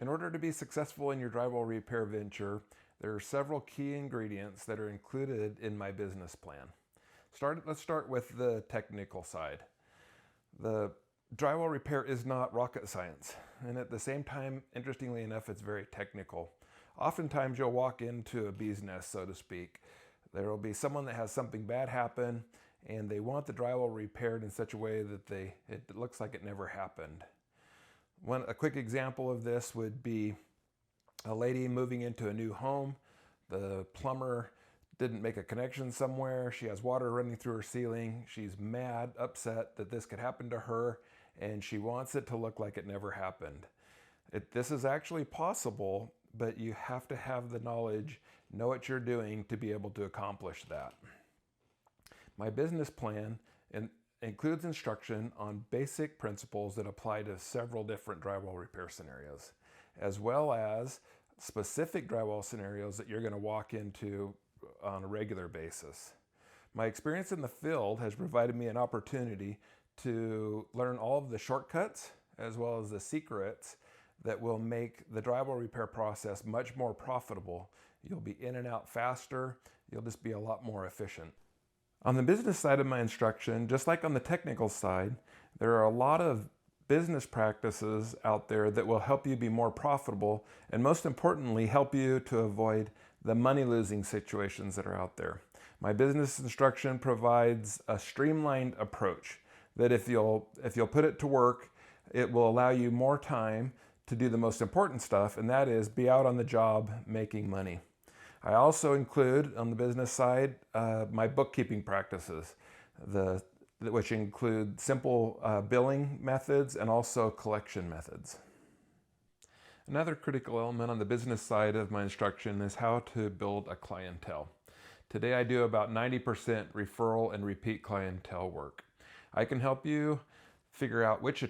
In order to be successful in your drywall repair venture, there are several key ingredients that are included in my business plan. Let's start with the technical side. The drywall repair is not rocket science, and at the same time, interestingly enough, it's very technical. Oftentimes you'll walk into a bee's nest, so to speak. There will be someone that has something bad happen, and they want the drywall repaired in such a way that it looks like it never happened. A quick example of this would be a lady moving into a new home. The plumber didn't make a connection somewhere. She has water running through her ceiling. She's mad, upset that this could happen to her, and she wants it to look like it never happened. This is actually possible, but you have to have the knowledge, know what you're doing to be able to accomplish that. My business plan includes instruction on basic principles that apply to several different drywall repair scenarios, as well as specific drywall scenarios that you're going to walk into on a regular basis. My experience in the field has provided me an opportunity to learn all of the shortcuts as well as the secrets that will make the drywall repair process much more profitable. You'll be in and out faster. You'll just be a lot more efficient. On the business side of my instruction, just like on the technical side, there are a lot of business practices out there that will help you be more profitable and, most importantly, help you to avoid the money-losing situations that are out there. My business instruction provides a streamlined approach that if you'll put it to work, it will allow you more time to do the most important stuff, and that is be out on the job making money. I also include, on the business side, my bookkeeping practices, which include simple billing methods and also collection methods. Another critical element on the business side of my instruction is how to build a clientele. Today I do about 90% referral and repeat clientele work. I can help you figure out which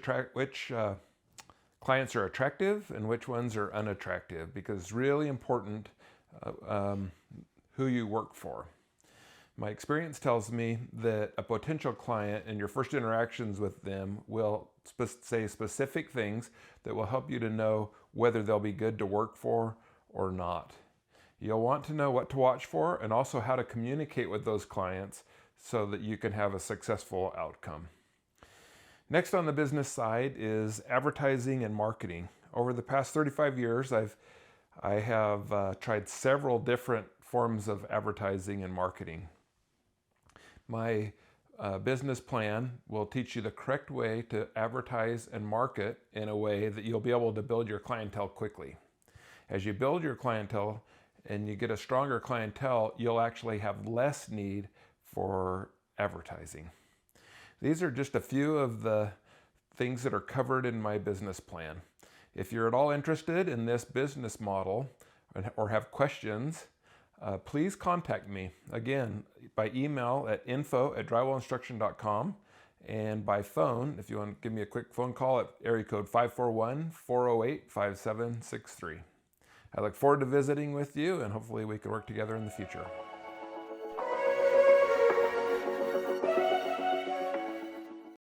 clients are attractive and which ones are unattractive, because it's really important who you work for. My experience tells me that a potential client and your first interactions with them will say specific things that will help you to know whether they'll be good to work for or not. You'll want to know what to watch for and also how to communicate with those clients so that you can have a successful outcome. Next on the business side is advertising and marketing. Over the past 35 years, I have tried several different forms of advertising and marketing. My business plan will teach you the correct way to advertise and market in a way that you'll be able to build your clientele quickly. As you build your clientele and you get a stronger clientele, you'll actually have less need for advertising. These are just a few of the things that are covered in my business plan. If you're at all interested in this business model or have questions, please contact me. Again, by email at info@drywallinstruction.com, and by phone, if you want to give me a quick phone call at area code 541-408-5763. I look forward to visiting with you, and hopefully we can work together in the future.